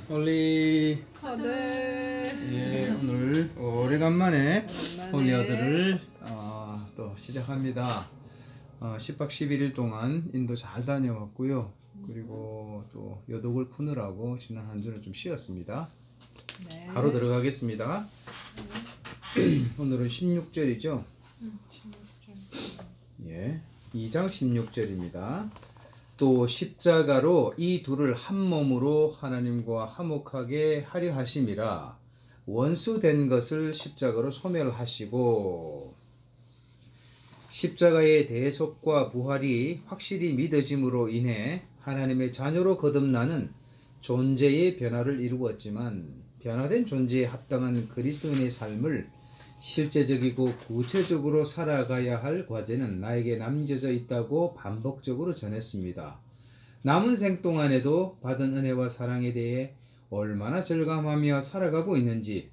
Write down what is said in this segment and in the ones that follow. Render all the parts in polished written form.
올리. 예, 오늘 오래간만에 홀리어드를 또 시작합니다. 10박 11일 동안 인도 잘 다녀왔고요. 그리고 또 여독을 푸느라고 지난 한 주는 좀 쉬었습니다. 네. 바로 들어가겠습니다. 오늘은 16절이죠. 16절. 예, 2장 16절입니다. 또 십자가로 이 둘을 한 몸으로 하나님과 화목하게 하려 하심이라. 원수된 것을 십자가로 소멸하시고. 십자가의 대속과 부활이 확실히 믿어짐으로 인해 하나님의 자녀로 거듭나는 존재의 변화를 이루었지만, 변화된 존재에 합당한 그리스도인의 삶을 실제적이고 구체적으로 살아가야 할 과제는 나에게 남겨져 있다고 반복적으로 전했습니다. 남은 생 동안에도 받은 은혜와 사랑에 대해 얼마나 절감하며 살아가고 있는지,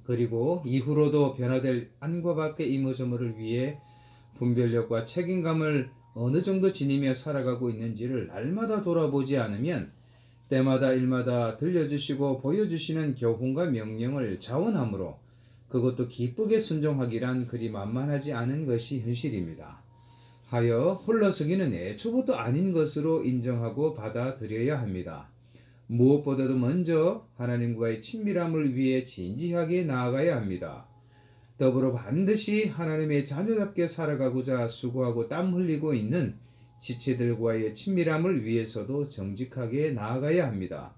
그리고 이후로도 변화될 안과 밖의 이모저모를 위해 분별력과 책임감을 어느 정도 지니며 살아가고 있는지를 날마다 돌아보지 않으면 때마다 일마다 들려주시고 보여주시는 교훈과 명령을 자원함으로 그것도 기쁘게 순종하기란 그리 만만하지 않은 것이 현실입니다. 하여 홀로서기는 애초부터 아닌 것으로 인정하고 받아들여야 합니다. 무엇보다도 먼저 하나님과의 친밀함을 위해 진지하게 나아가야 합니다. 더불어 반드시 하나님의 자녀답게 살아가고자 수고하고 땀 흘리고 있는 지체들과의 친밀함을 위해서도 정직하게 나아가야 합니다.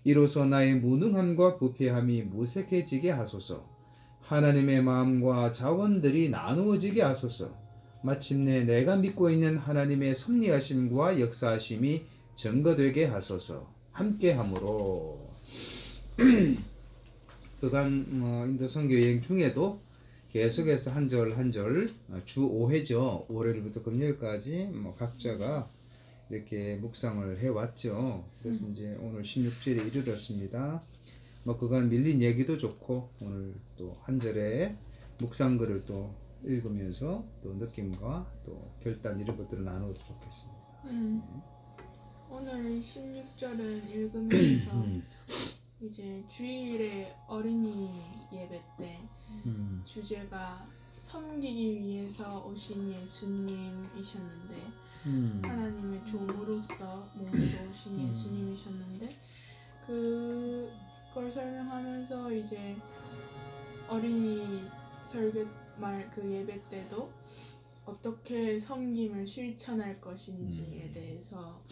이로써 나의 무능함과 부패함이 무색해지게 하소서. 하나님의 마음과 자원들이 나누어지게 하소서. 마침내 내가 믿고 있는 하나님의 섭리하심과 역사하심이 증거되게 하소서. 함께함으로. 그간 인도 선교 여행 중에도 계속해서 한 절 한 절 주 5회죠. 월요일부터 금요일까지 각자가 이렇게 묵상을 해왔죠. 그래서 이제 오늘 16절에 이르렀습니다. 그간 밀린 얘기도 좋고 오늘 또 한 절에 묵상글을 또 읽으면서 또 느낌과 또 결단 이런 것들을 나누어도 좋겠습니다. 오늘 16절은 읽으면서 이제 주일에 어린이 예배 때 주제가 섬기기 위해서 오신 예수님이셨는데, 하나님의 종으로서 몸소 오신 예수님이셨는데, 그걸 설명하면서 이제 어린이 설교 그 예배 때도 어떻게 섬김을 실천할 것인지에 대해서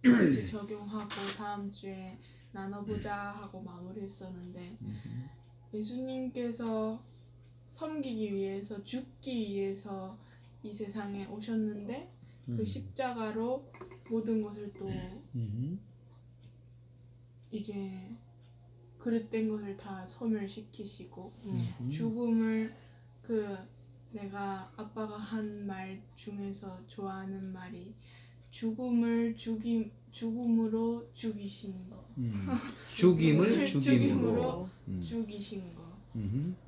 같이 적용하고 다음 주에 나눠보자 하고 마무리했었는데, 예수님께서 섬기기 위해서 죽기 위해서 이 세상에 오셨는데 그 십자가로 모든 것을 또 이제 그릇된 것을 다 소멸시키시고 죽음을 내가 아빠가 한 말 중에서 좋아하는 말이 죽음으로 죽이신 거. 죽임을 죽임으로 죽이신 거.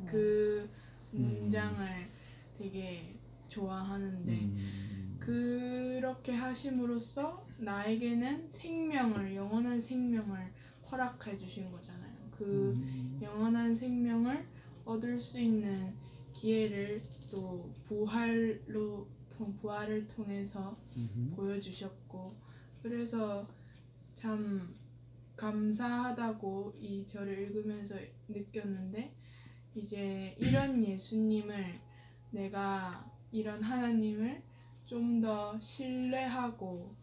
그 문장을 되게 좋아하는데, 그렇게 하심으로써 나에게는 영원한 생명을 허락해 주신 거잖아요. 그 영원한 생명을 얻을 수 있는 기회를 또 부활을 통해서 보여주셨고, 그래서 참 감사하다고 이 절을 읽으면서 느꼈는데, 이제 이런 예수님을, 내가 이런 하나님을 좀 더 신뢰하고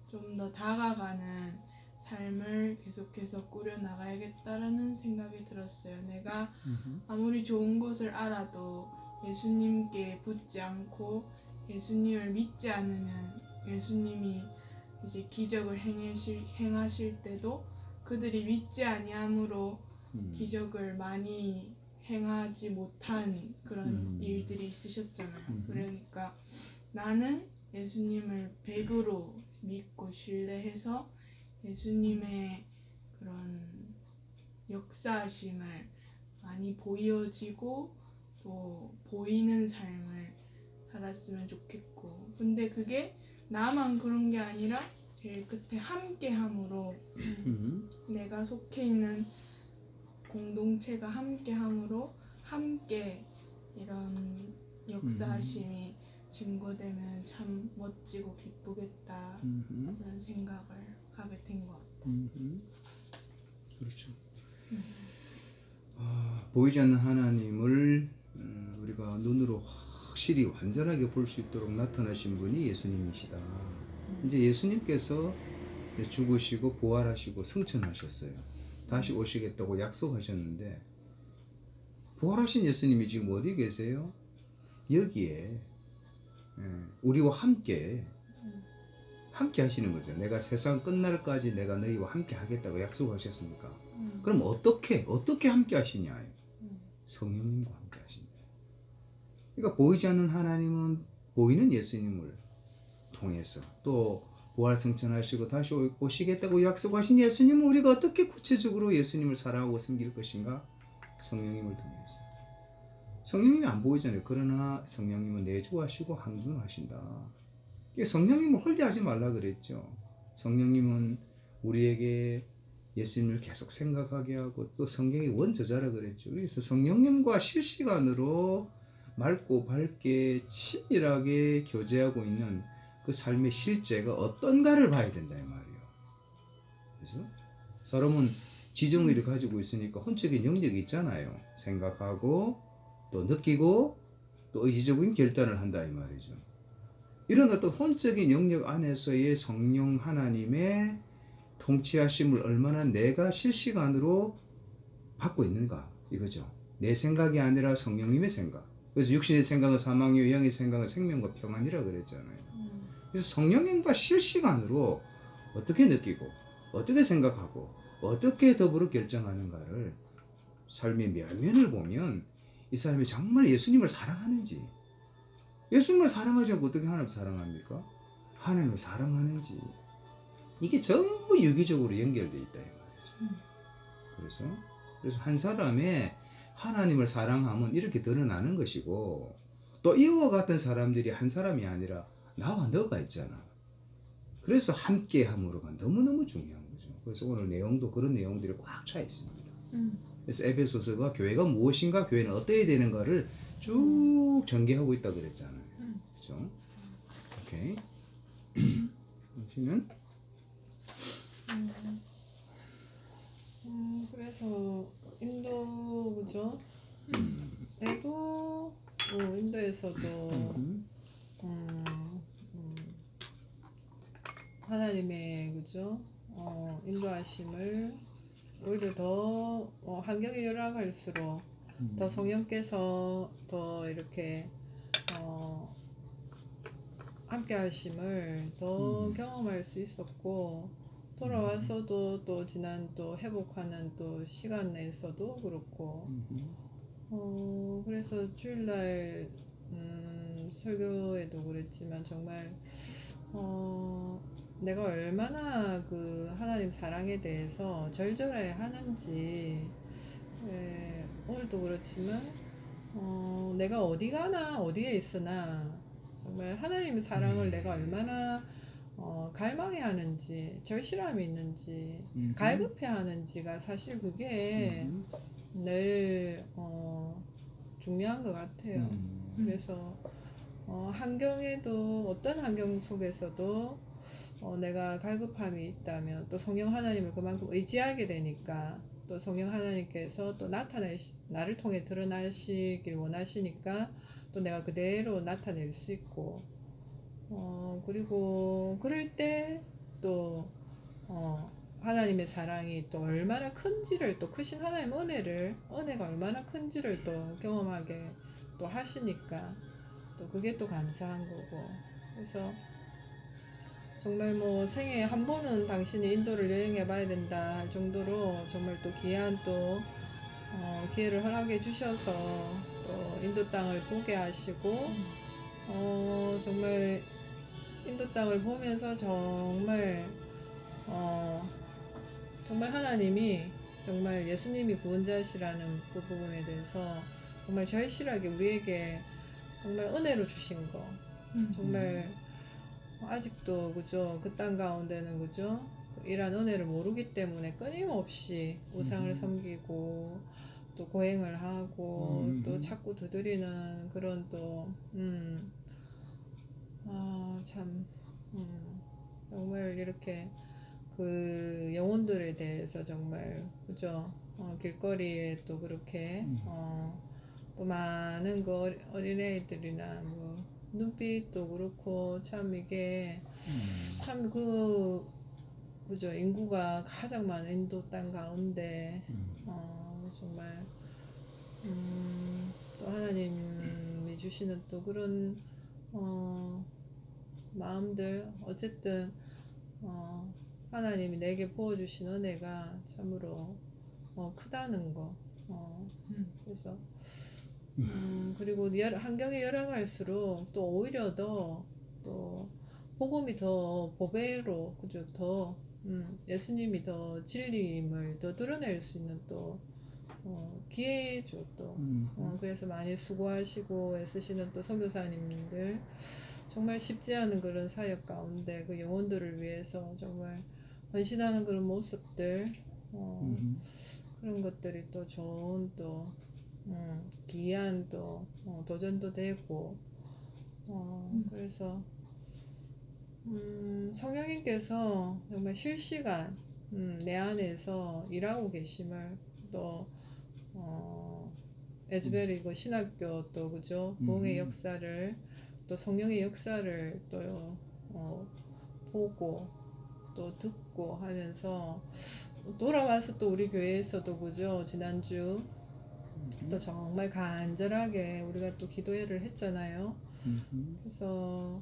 좀 더 다가가는 삶을 계속해서 꾸려나가야겠다라는 생각이 들었어요. 내가 아무리 좋은 것을 알아도 예수님께 붙지 않고 예수님을 믿지 않으면 예수님이 이제 기적을 행하실 때도 그들이 믿지 아니함으로 기적을 많이 행하지 못한 그런 일들이 있으셨잖아요. 그러니까 나는 예수님을 100으로 믿고 신뢰해서 예수님의 그런 역사하심을 많이 보여지고 또 보이는 삶을 살았으면 좋겠고, 근데 그게 나만 그런 게 아니라 제일 끝에 함께함으로 음. 내가 속해 있는 공동체가 함께함으로 함께 이런 역사심이 증거되면 참 멋지고 기쁘겠다 그런 생각을 하게 된 것 같아요. 그렇죠. 보이지 않는 하나님을 우리가 눈으로 확실히 완전하게 볼 수 있도록 나타나신 분이 예수님이시다. 이제 예수님께서 죽으시고 부활하시고 승천하셨어요. 다시 오시겠다고 약속하셨는데 부활하신 예수님이 지금 어디 계세요? 여기에 우리와 함께 하시는 거죠. 내가 세상 끝날까지 내가 너희와 함께 하겠다고 약속하셨으니까. 그럼 어떻게 함께 하시냐? 성령님과 함께 하십니다. 그러니까 보이지 않는 하나님은 보이는 예수님을 통해서 또 부활 승천하시고 다시 오시겠다고 약속하신 예수님은 우리가 어떻게 구체적으로 예수님을 사랑하고 섬길 것인가? 성령님을 통해서. 성령님이 안 보이잖아요. 그러나 성령님은 내주하시고 항준하신다. 성령님을 홀대하지 말라 그랬죠. 성령님은 우리에게 예수님을 계속 생각하게 하고 또 성경의 원저자라 그랬죠. 그래서 성령님과 실시간으로 맑고 밝게 치밀하게 교제하고 있는 그 삶의 실제가 어떤가를 봐야 된다 이 말이에요. 그죠? 사람은 지정의를 가지고 있으니까 혼적인 영역이 있잖아요. 생각하고 또 느끼고 또 의지적인 결단을 한다 이 말이죠. 이런 어떤 혼적인 영역 안에서의 성령 하나님의 통치하심을 얼마나 내가 실시간으로 받고 있는가 이거죠. 내 생각이 아니라 성령님의 생각. 그래서 육신의 생각은 사망이요 영의 생각은 생명과 평안이라 그랬잖아요. 그래서 성령님과 실시간으로 어떻게 느끼고 어떻게 생각하고 어떻게 더불어 결정하는가를 삶의 면면을 보면 이 사람이 정말 예수님을 사랑하는지, 예수님을 사랑하지 않고 어떻게 하나님을 사랑합니까? 하나님을 사랑하는지, 이게 전부 유기적으로 연결되어 있다 이 말이죠. 그래서 한 사람의 하나님을 사랑함은 이렇게 드러나는 것이고, 또 이와 같은 사람들이 한 사람이 아니라 나와 너가 있잖아. 그래서 함께함으로가 너무너무 중요한 거죠. 그래서 오늘 내용도 그런 내용들이 꽉 차 있습니다. 그래서 에베소서가 교회가 무엇인가, 교회는 어떠해야 되는가를 쭉 전개하고 있다 그랬잖아요. 그렇죠? 오케이. 당신은? 그래서 인도 그죠? 에도 인도에서도 하나님의 그죠? 인도하심을 오히려 더 환경이 열악할수록 더 성령께서 더 이렇게 함께 하심을 더 경험할 수 있었고, 돌아와서도 또 지난 또 회복하는 또 시간 내에서도 그렇고, 그래서 주일날 설교에도 그랬지만 정말 내가 얼마나 그 하나님 사랑에 대해서 절절해 하는지, 오늘도 그렇지만 내가 어디 가나 어디에 있으나 정말 하나님의 사랑을 내가 얼마나 갈망해 하는지, 절실함이 있는지, 갈급해 하는지가 사실 그게 늘 중요한 것 같아요. 그래서 환경에도, 어떤 환경 속에서도 내가 갈급함이 있다면 또 성령 하나님을 그만큼 의지하게 되니까, 또 성령 하나님께서 또 나를 통해 드러나시길 원하시니까 또 내가 그대로 나타낼 수 있고, 그리고 그럴 때 또 하나님의 사랑이 또 얼마나 큰지를, 또 크신 하나님의 은혜가 얼마나 큰지를 또 경험하게 또 하시니까 또 그게 또 감사한 거고. 그래서 정말 뭐 생애에 한 번은 당신이 인도를 여행해 봐야 된다 할 정도로 정말 또 귀한 또 기회를 허락해 주셔서 또 인도 땅을 보게 하시고, 정말 인도 땅을 보면서 정말 하나님이 정말 예수님이 구원자시라는 그 부분에 대해서 정말 절실하게 우리에게 정말 은혜로 주신 거, 정말 아직도 그죠 그 땅 가운데는 그죠 이러한 은혜를 모르기 때문에 끊임없이 우상을 섬기고 또 고행을 하고 또 자꾸 두드리는 그런 또참 정말 이렇게 그 영혼들에 대해서 정말 그죠 길거리에 또 그렇게 또 많은 그 어린애들이나 뭐 눈빛도 그렇고 참 이게 참 그죠 인구가 가장 많은 인도 땅 가운데 정말 또 하나님이 주시는 또 그런 마음들 어쨌든 하나님이 내게 부어주신 은혜가 참으로 크다는 거 그래서 그리고 환경이 열악할수록 또 오히려 더 또 복음이 더 보배로 그죠 더 예수님이 더 진리임을 더 드러낼 수 있는 또 기회죠 또 그래서 많이 수고하시고 애쓰시는 또 선교사님들 정말 쉽지 않은 그런 사역 가운데 그 영혼들을 위해서 정말 헌신하는 그런 모습들 그런 것들이 또 좋은 또 귀한 또 도전도 되고 그래서 성령님께서 정말 실시간 내 안에서 일하고 계심을 또 에즈베리 그 신학교 또 그죠 부흥의 역사를 또 성령의 역사를 또 보고 또 듣고 하면서 돌아와서 또 우리 교회에서도 그죠 지난주 또 정말 간절하게 우리가 또 기도회를 했잖아요. 그래서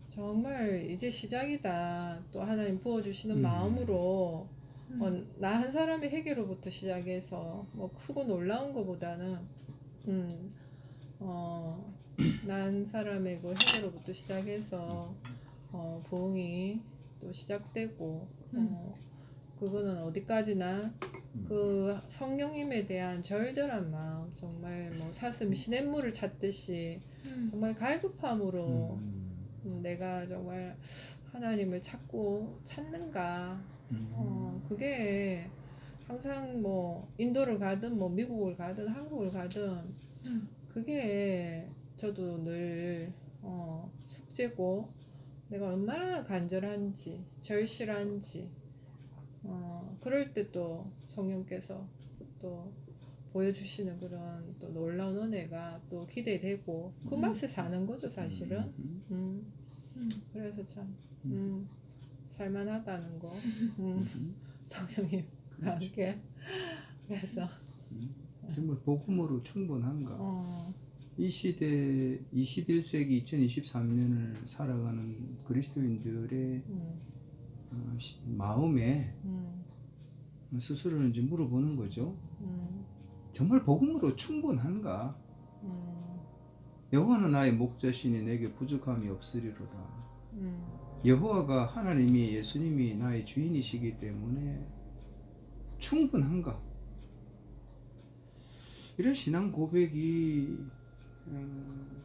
정말 이제 시작이다. 또 하나님 부어주시는 마음으로 나 한 사람의 회개로부터 시작해서 뭐 크고 놀라운 것보다는 나 한 사람의 그 회개로부터 시작해서 부흥이 또 시작되고 그거는 어디까지나 그 성령님에 대한 절절한 마음 정말 뭐 사슴이 시냇물을 찾듯이 정말 갈급함으로 내가 정말 하나님을 찾는가 그게 항상 뭐 인도를 가든 뭐 미국을 가든 한국을 가든 그게 저도 늘 숙제고 내가 얼마나 간절한지 절실한지 그럴 때 또 성령께서 또 보여주시는 그런 또 놀라운 은혜가 또 기대되고 그 맛에 사는 거죠 사실은 그래서 참 살만하다는 거 성령님과 함께 그래서 정말 복음으로 충분한가? 이 시대 21세기 2023년을 살아가는 그리스도인들의 마음에 스스로는 이제 물어보는 거죠. 정말 복음으로 충분한가? 여호와는 나의 목자시니 내게 부족함이 없으리로다. 여호와가 하나님이 예수님이 나의 주인이시기 때문에 충분한가? 이런 신앙 고백이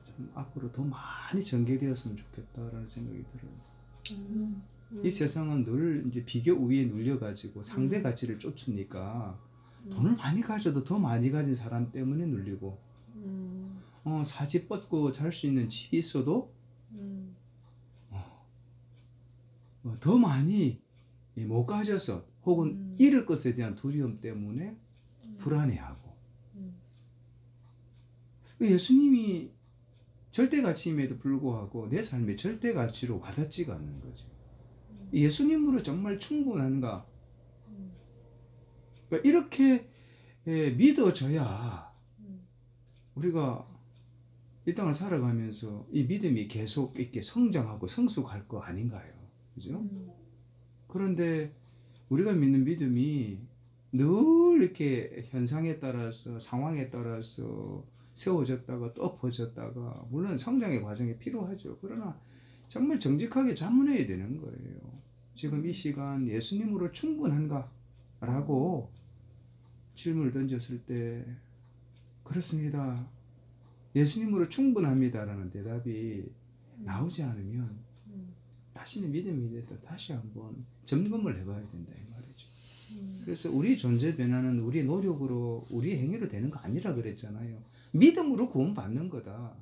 참 앞으로 더 많이 전개되었으면 좋겠다라는 생각이 들어요. 이 세상은 늘 이제 비교 우위에 눌려가지고 상대 가치를 쫓으니까 돈을 많이 가져도 더 많이 가진 사람 때문에 눌리고 사지 뻗고 잘 수 있는 집이 있어도 더 많이 못 가져서 혹은 잃을 것에 대한 두려움 때문에 불안해하고 예수님이 절대가치임에도 불구하고 내 삶의 절대가치로 와닿지가 않는 거죠. 예수님으로 정말 충분한가? 그러니까 이렇게 믿어져야 우리가 이 땅을 살아가면서 이 믿음이 계속 이렇게 성장하고 성숙할 거 아닌가요? 그죠? 그런데 우리가 믿는 믿음이 늘 이렇게 현상에 따라서 상황에 따라서 세워졌다가 또 엎어졌다가 물론 성장의 과정이 필요하죠. 그러나 정말 정직하게 자문해야 되는 거예요. 지금 이 시간 예수님으로 충분한가? 라고 질문을 던졌을 때 그렇습니다. 예수님으로 충분합니다. 라는 대답이 나오지 않으면 자신의 믿음에 대해서 다시 한번 점검을 해봐야 된다 이 말이죠. 그래서 우리 존재 변화는 우리 노력으로 우리 행위로 되는 거 아니라 그랬잖아요. 믿음으로 구원받는 거다.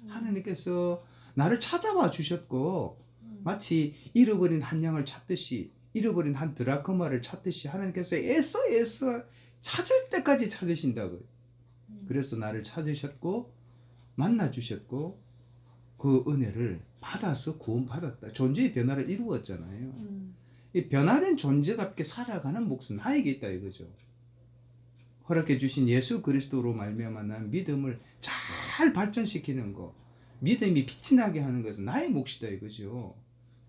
하나님께서 나를 찾아와 주셨고 마치 잃어버린 한 양을 찾듯이 잃어버린 한 드라크마를 찾듯이 하나님께서 애써 찾을 때까지 찾으신다고요. 그래서 나를 찾으셨고 만나 주셨고 그 은혜를 받아서 구원받았다. 존재의 변화를 이루었잖아요. 이 변화된 존재답게 살아가는 몫은 나에게 있다 이거죠. 허락해 주신 예수 그리스도로 말미암아 난 믿음을 잘 발전시키는 거, 믿음이 빛이 나게 하는 것은 나의 몫이다 이거죠.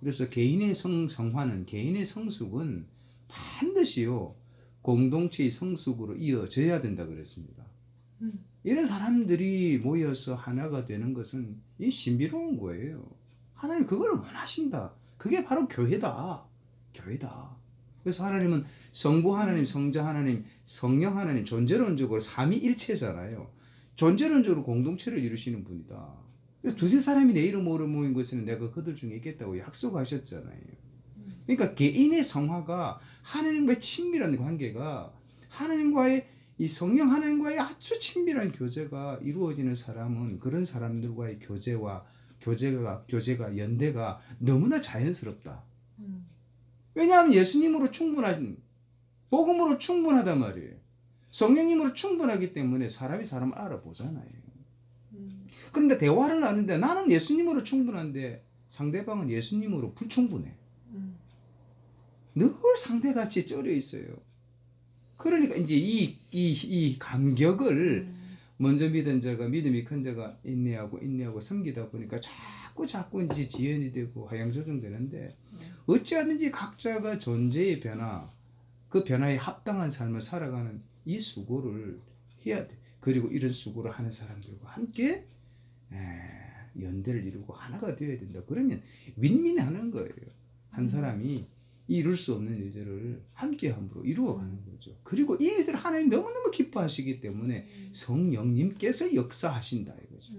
그래서 개인의 성화는, 개인의 성숙은 반드시요 공동체의 성숙으로 이어져야 된다 그랬습니다. 이런 사람들이 모여서 하나가 되는 것은 이 신비로운 거예요. 하나님 그걸 원하신다. 그게 바로 교회다. 교회다. 그래서 하나님은 성부 하나님, 성자 하나님, 성령 하나님 존재론적으로 삼위일체잖아요. 존재론적으로 공동체를 이루시는 분이다. 두세 사람이 내 이름으로 모인 것은 내가 그들 중에 있겠다고 약속하셨잖아요. 그러니까 개인의 성화가 하나님과의 친밀한 관계가 하나님과의 이 성령 하나님과의 아주 친밀한 교제가 이루어지는 사람은 그런 사람들과의 교제가 연대가 너무나 자연스럽다. 왜냐하면 예수님으로 충분한 복음으로 충분하단 말이에요. 성령님으로 충분하기 때문에 사람이 사람을 알아보잖아요. 그런데 대화를 하는데 나는 예수님으로 충분한데 상대방은 예수님으로 불충분해. 늘 상대같이 쩔어 있어요. 그러니까 이제 이 간격을 먼저 믿은 자가 믿음이 큰 자가 인내하고 섬기다 보니까 자꾸 이제 지연이 되고 하향조정되는데 어찌하든지 각자가 존재의 변화, 그 변화에 합당한 삶을 살아가는 이 수고를 해야 돼. 그리고 이런 수고를 하는 사람들과 함께 연대를 이루고 하나가 되어야 된다. 그러면 윈윈하는 거예요. 한 사람이 이룰 수 없는 일들을 함께 함으로 이루어가는 거죠. 그리고 이 일들을 하나님 너무너무 기뻐하시기 때문에 성령님께서 역사하신다 이거죠.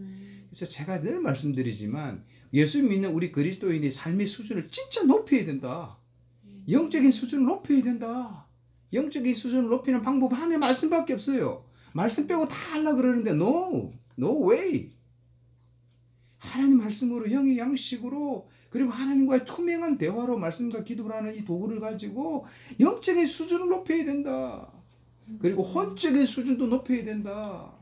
그래서 제가 늘 말씀드리지만 예수 믿는 우리 그리스도인의 삶의 수준을 진짜 높여야 된다. 영적인 수준을 높여야 된다. 영적인 수준을 높이는 방법은 하나님의 말씀밖에 없어요. 말씀 빼고 다 하려고 그러는데 no way. 하나님 말씀으로 영의 양식으로 그리고 하나님과의 투명한 대화로 말씀과 기도를 하는 이 도구를 가지고 영적인 수준을 높여야 된다. 그리고 혼적인 수준도 높여야 된다.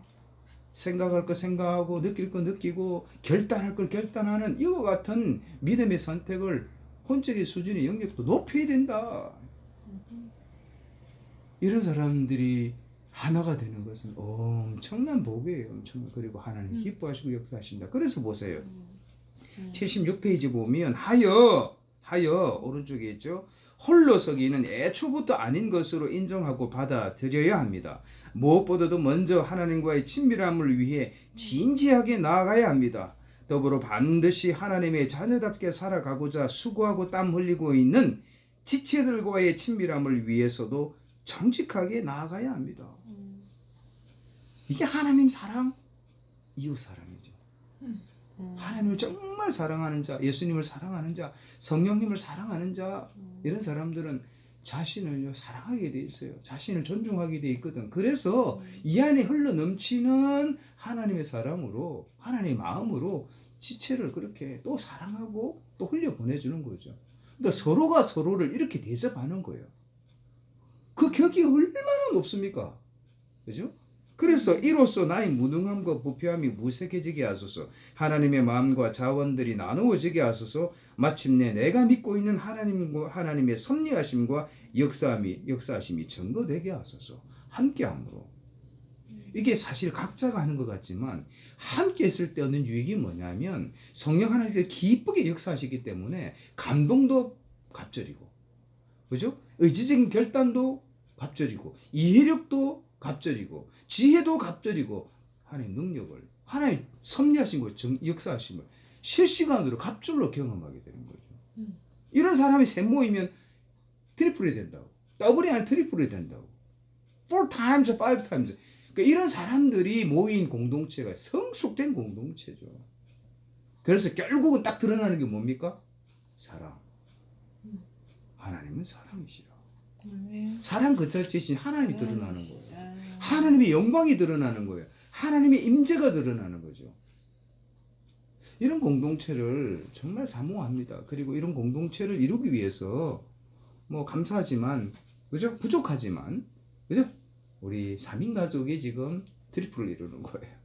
생각할 거 생각하고 느낄 거 느끼고 결단할 걸 결단하는 이와 같은 믿음의 선택을 혼적인 수준의 영역도 높여야 된다. 이런 사람들이 하나가 되는 것은 엄청난 복이에요. 엄청난. 그리고 하나님 기뻐하시고 역사하신다. 그래서 보세요. 76페이지 보면 하여 오른쪽에 있죠. 홀로 서기는 애초부터 아닌 것으로 인정하고 받아들여야 합니다. 무엇보다도 먼저 하나님과의 친밀함을 위해 진지하게 나아가야 합니다. 더불어 반드시 하나님의 자녀답게 살아가고자 수고하고 땀 흘리고 있는 지체들과의 친밀함을 위해서도 정직하게 나아가야 합니다. 이게 하나님 사랑, 이웃 사랑이죠. 하나님을 정말 사랑하는 자, 예수님을 사랑하는 자, 성령님을 사랑하는 자, 이런 사람들은 자신을 사랑하게 돼 있어요. 자신을 존중하게 돼 있거든. 그래서 이 안에 흘러 넘치는 하나님의 사랑으로, 하나님의 마음으로 지체를 그렇게 또 사랑하고 또 흘려 보내주는 거죠. 그러니까 서로가 서로를 이렇게 대접하는 거예요. 그 격이 얼마나 높습니까? 그죠? 그래서 이로써 나의 무능함과 부패함이 무색해지게 하소서. 하나님의 마음과 자원들이 나누어지게 하소서. 마침내 내가 믿고 있는 하나님의 섭리하심과 역사하심이 증거되게 하소서. 함께함으로. 이게 사실 각자가 하는 것 같지만 함께 했을 때 얻는 유익이 뭐냐면 성령 하나님께서 기쁘게 역사하시기 때문에 감동도 갑절이고, 그죠? 의지적인 결단도 갑절이고, 이해력도 갑절이고, 지혜도 갑절이고, 하나님의 능력을, 하나님 섭리하신 것, 역사하신 걸 실시간으로 갑절로 경험하게 되는 거죠. 이런 사람이 세 모이면 트리플이 된다고, 더블이 아니라 트리플이 된다고, 4 times, 5 times. 그러니까 이런 사람들이 모인 공동체가 성숙된 공동체죠. 그래서 결국은 딱 드러나는 게 뭡니까? 사랑. 음. 하나님은 사랑이시라. 아멘. 사랑 그 자체이신 하나님이 드러나는 거예요. 아. 하나님의 영광이 드러나는 거예요. 하나님의 임재가 드러나는 거죠. 이런 공동체를 정말 사모합니다. 그리고 이런 공동체를 이루기 위해서 뭐 감사하지만 그죠? 부족하지만 그죠? 우리 3인 가족이 지금 트리플을 이루는 거예요.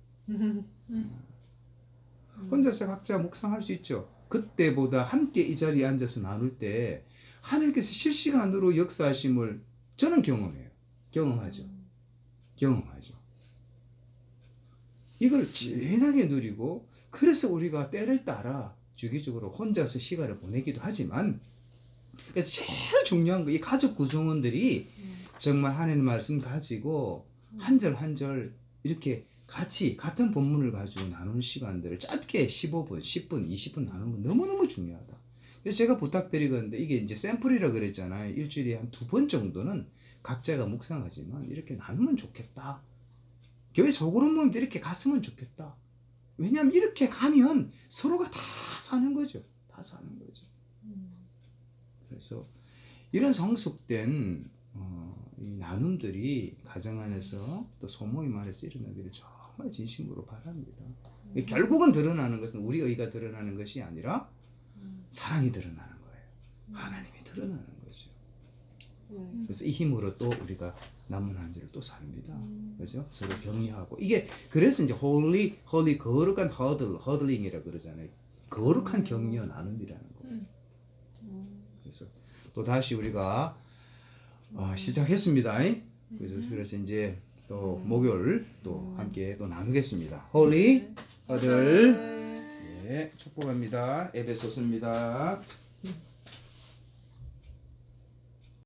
혼자서 각자 묵상할 수 있죠. 그때보다 함께 이 자리에 앉아서 나눌 때 하나님께서 실시간으로 역사하심을 저는 경험해요. 경험하죠. 이걸 진하게 누리고 그래서 우리가 때를 따라 주기적으로 혼자서 시간을 보내기도 하지만 그래서 제일 중요한 거 이 가족 구성원들이 정말 하나님 말씀 가지고 한 절 한 절 이렇게 같이 같은 본문을 가지고 나누는 시간들을 짧게 15분, 10분, 20분 나누는 건 너무너무 중요하다. 그래서 제가 부탁드리건데 이게 이제 샘플이라 그랬잖아요. 일주일에 한 2번 정도는 각자가 묵상하지만 이렇게 나누면 좋겠다. 교회 소그룹 모임도 이렇게 갔으면 좋겠다. 왜냐하면 이렇게 가면 서로가 다 사는 거죠. 다 사는 거죠. 그래서 이런 성숙된 이 나눔들이 가정 안에서 또 소모임 안에서 일어나기를 정말 진심으로 바랍니다. 결국은 드러나는 것은 우리 의가 드러나는 것이 아니라 사랑이 드러나는 거예요. 하나님이 드러나는 거죠. 그래서 이 힘으로 또 우리가 남은 한 주를 또 삽니다. 그죠? 서로 격려하고 이게 그래서 이제 holy 거룩한 허들링이라고 그러잖아요. 거룩한 격려 나눔이라는 거예요. 그래서 또 다시 우리가 시작했습니다. 그래서 이제 또 목요일 또 함께 또 나누겠습니다. holy 허들 예, 축복합니다. 에베소서입니다.